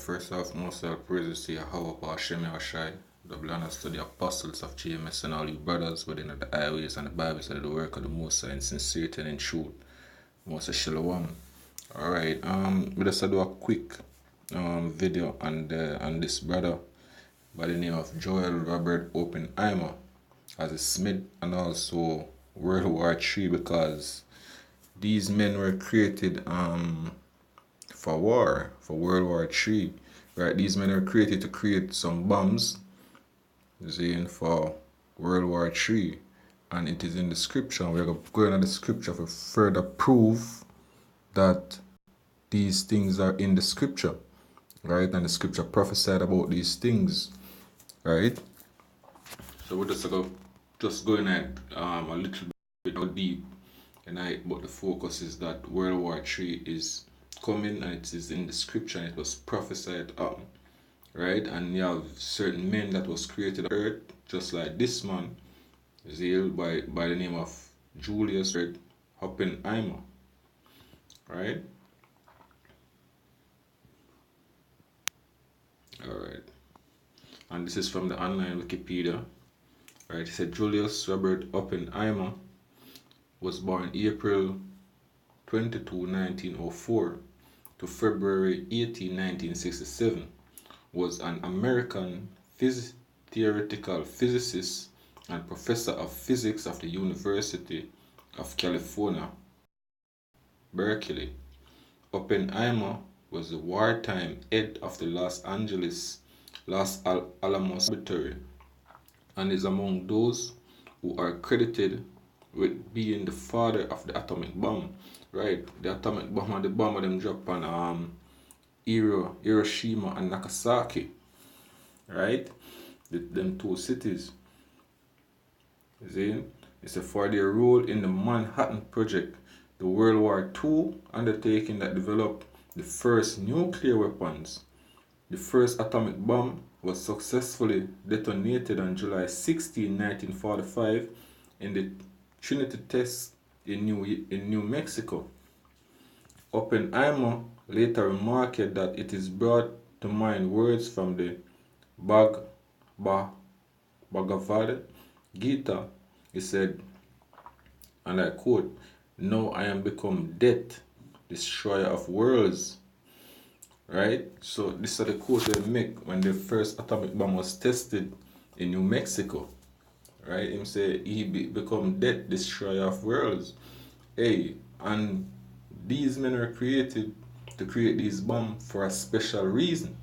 first off, most all praises to Yahweh Hashem Yahshai, double honors to the apostles of GMS and all you brothers within the highways and the Bibles that do the work of the Most High in sincerity and in truth. Most Shalom. Alright, we just do a quick video on this brother by the name of Joel Robert Oppenheimer as a Smith and also World War III, because these men were created for war, for World War III, right? These men were created to create some bombs, for World War III, and it is in the scripture. We're going to the scripture for further proof that these things are in the scripture, right? And the scripture prophesied about these things, right? So we're just going at a little bit more deep, but the focus is that World War III is coming and it is in the scripture and it was prophesied up, right? And you have certain men that was created on earth, just like this man, by the name of Julius Oppenheimer, right? Alright. And this is from the online Wikipedia, right? It said Julius Robert Oppenheimer was born April 22, 1904 to February 18, 1967, was an American theoretical physicist and professor of physics of the University of California, Berkeley. Oppenheimer was the wartime head of the Los Alamos Laboratory and is among those who are credited with being the father of the atomic bomb, right? The atomic bomb and the bomb of them drop on Hiroshima and Nagasaki, right? Them two cities. It's for their role in the Manhattan Project, the World War II undertaking that developed the first nuclear weapons. The first atomic bomb was successfully detonated on July 16, 1945 in the Trinity test in New Mexico. Oppenheimer later remarked that it is brought to mind words from the Bhagavad Gita. He said, and I quote, "Now I am become death, destroyer of worlds." Right? So this is the quote they make when the first atomic bomb was tested in New Mexico. Right? Him say he become death, destroyer of worlds. Hey, and these men were created to create these bombs for a special reason,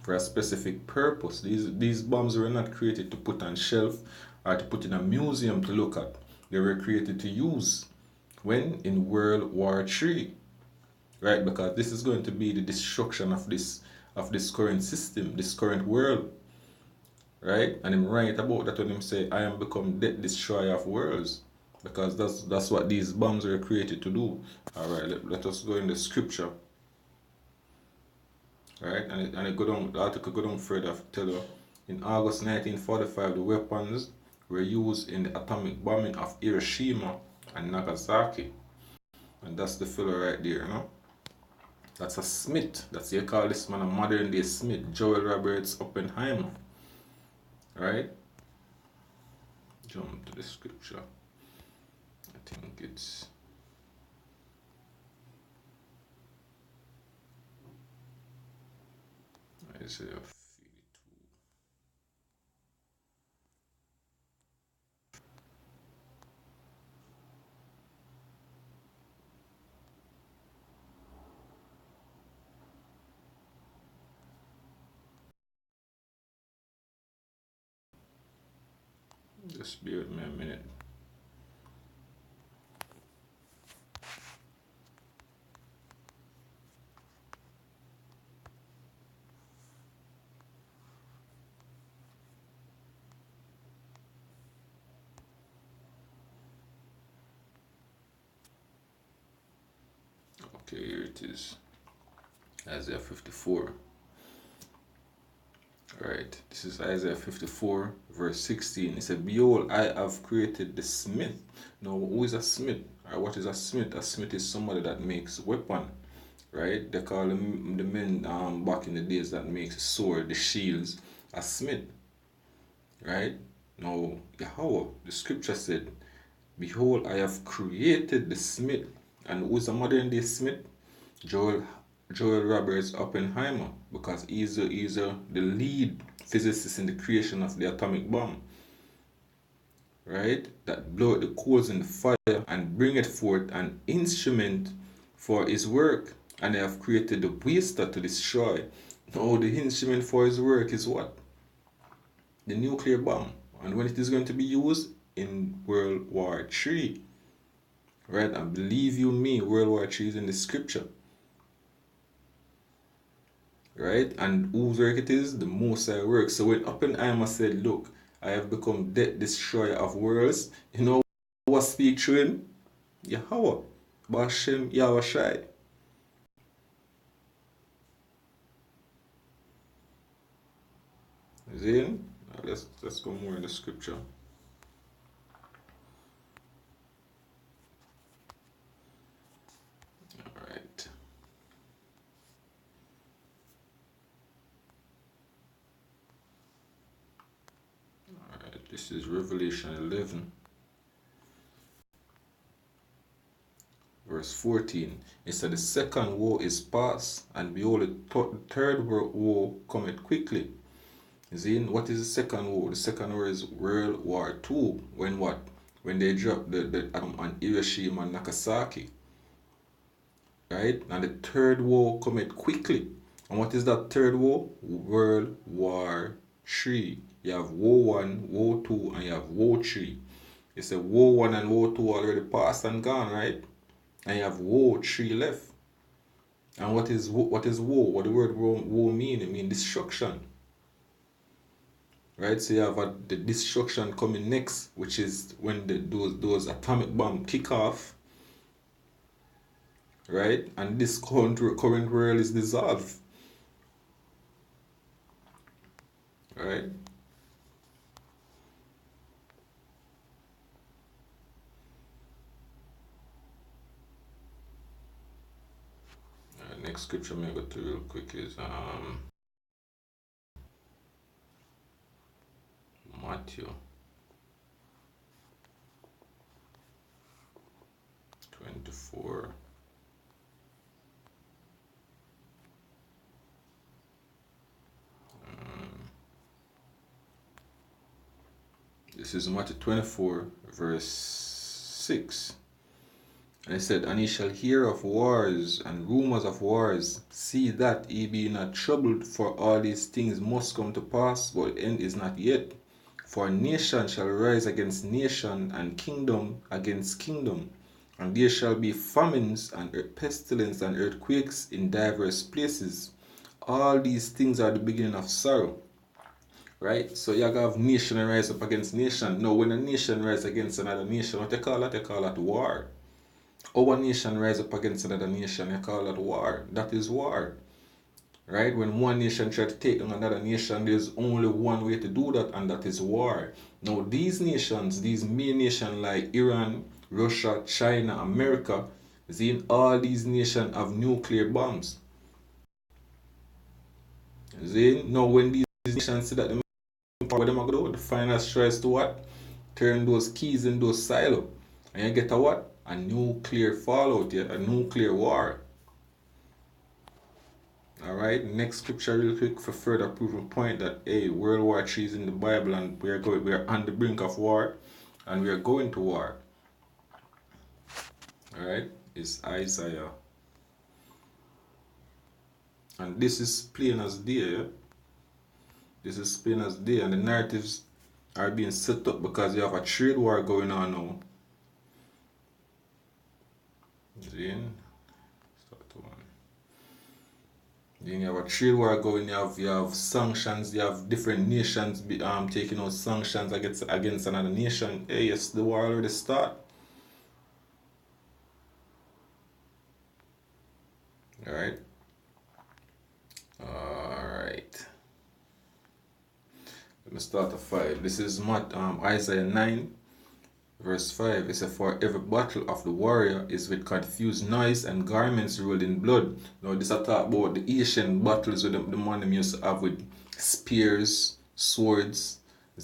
for a specific purpose. These bombs were not created to put on shelf or to put in a museum to look at. They were created to use when in World War III, right? Because this is going to be the destruction of this current system, this current world, right? And him right about that when him say, "I am become death, destroyer of worlds," because that's what these bombs were created to do. All right, let us go in the scripture, right? And the article go down further to tell you, in August 1945, the weapons were used in the atomic bombing of Hiroshima and Nagasaki. And that's the fella right there, you know? That's a Smith. That's you call this man a modern day Smith, Joel Roberts Oppenheimer. Right? Jump to the scripture. I think it's Isaiah 52. Just bear with me a minute. Okay, here it is. Isaiah 54. Right, this is Isaiah 54, verse 16. It said, "Behold, I have created the smith." Now, who is a smith? Or what is a smith? A smith is somebody that makes weapon, right? They call them the men back in the days that makes the sword, the shields, a smith, right? Now, Yahweh, the scripture said, behold, I have created the smith. And who's a modern day smith? Joel Roberts Oppenheimer, because he's the lead physicist in the creation of the atomic bomb, right? That blow out the coals in the fire and bring it forth an instrument for his work. And they have created the waster to destroy. Now the instrument for his work is what? The nuclear bomb. And when it is going to be used? In World War III. Right? And believe you me, World War III is in the scripture. Right? And whose work it is? The Most High work. So when Oppenheimer said, look, I have become death destroyer of worlds, you know what speak through him? Yahweh. Bashem Yahushai. Then let's go more in the scripture. Alright. Alright, this is Revelation 11. Verse 14, it said, the second woe is past, and behold, the third woe cometh quickly. Then, what is the second woe? The second woe is World War II. When what? When they dropped the atom on Hiroshima and Nagasaki. Right? And the third woe cometh quickly. And what is that third woe? World War III. You have woe 1, woe 2, and you have woe 3. It's a woe 1 and woe 2 already passed and gone, right? And you have woe 3 left. And what is woe? What the word woe mean? It means destruction. Right? So you have the destruction coming next, which is when those atomic bombs kick off. Right? And this current world is dissolved. Right? Next scripture I'm going to go to real quick is Matthew 24. This is Matthew 24, verse 6. And it said, and ye shall hear of wars and rumors of wars. See that ye be not troubled, for all these things must come to pass, but the end is not yet. For nation shall rise against nation, and kingdom against kingdom. And there shall be famines, and pestilence, and earthquakes in diverse places. All these things are the beginning of sorrow. Right? So you have nation rise up against nation. Now, when a nation rise against another nation, what they call that? They call that war. Our nation rise up against another nation, you call that war. That is war. Right? When one nation try to take down another nation, there's only one way to do that, and that is war. Now, these nations, these main nations like Iran, Russia, China, America, seeing all these nations have nuclear bombs. See? Now, when these nations see that the what them are going to do? The finance tries to what? Turn those keys in those silos. And you get a what? A nuclear fallout, yeah? A nuclear war. Alright, next scripture real quick for further proof of point that hey, World War III is in the Bible and we are on the brink of war and we are going to war. Alright, it's Isaiah. And this is plain as day, yeah? This is plain as day, and the narratives are being set up because you have a trade war going on now. Then you have a trade war going, you have sanctions, you have different nations taking out sanctions against another nation. Hey, yes, the war already start. Alright. Alright. Let me start a 5. This is Isaiah 9, Verse 5, it says, for every battle of the warrior is with confused noise and garments rolled in blood. Now this I talk about the Asian battles with the man them used to have with spears, swords,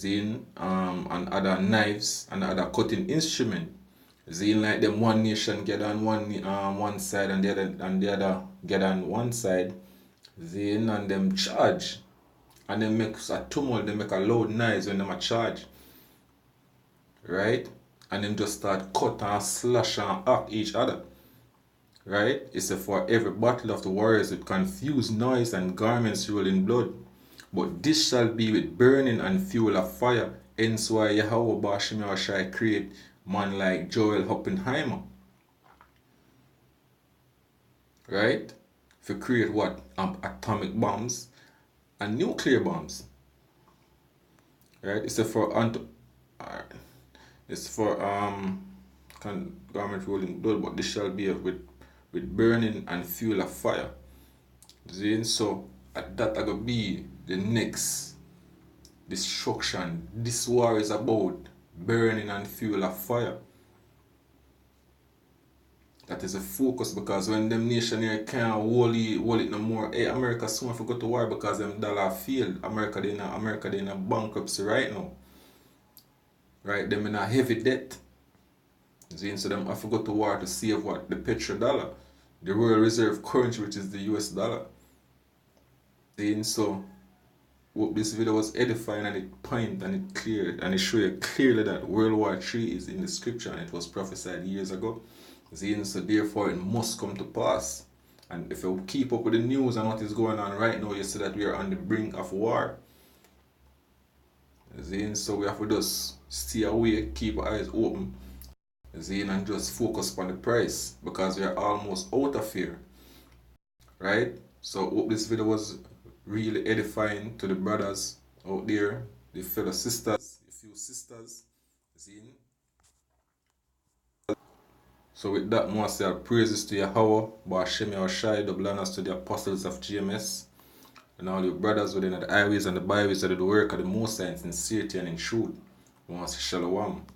and other knives and other cutting instrument. Like them one nation get on one side and the other get on one side. And them charge. And they make a tumult, they make a loud noise when them a charge. Right? And them just start cut and slash and hack each other. Right? It's a for every battle of the warriors with confused noise and garments rolling blood. But this shall be with burning and fuel of fire. Hence why Yahweh bomb+America shall create man like Joel Oppenheimer. Right? To create what? Atomic bombs and nuclear bombs. Right? It's a for garment rolling blood, but this shall be with burning and fuel of fire. So that gonna be the next destruction. This war is about burning and fuel of fire. That is a focus, because when them nation here can't hold it no more, hey, America soon have to go to war because them dollar failed. America they in a bankruptcy right now. Right? Them in a heavy debt. So them have to go to war to save what? The petrodollar. The Royal Reserve currency, which is the US dollar. So hope this video was edifying and it pointed and it cleared and it showed you clearly that World War III is in the scripture and it was prophesied years ago. So therefore it must come to pass. And if you keep up with the news and what is going on right now, you see that we are on the brink of war. So we have to just stay away, keep our eyes open, and just focus on the price, because we are almost out of here. Right? So hope this video was really edifying to the brothers out there, the fellow sisters, the few sisters. So with that, I say praises to Yahweh, bomb+America, double honors to the apostles of GMS, and all your brothers within the highways and the byways that do the work of the Most High in sincerity and in truth. I say shalom.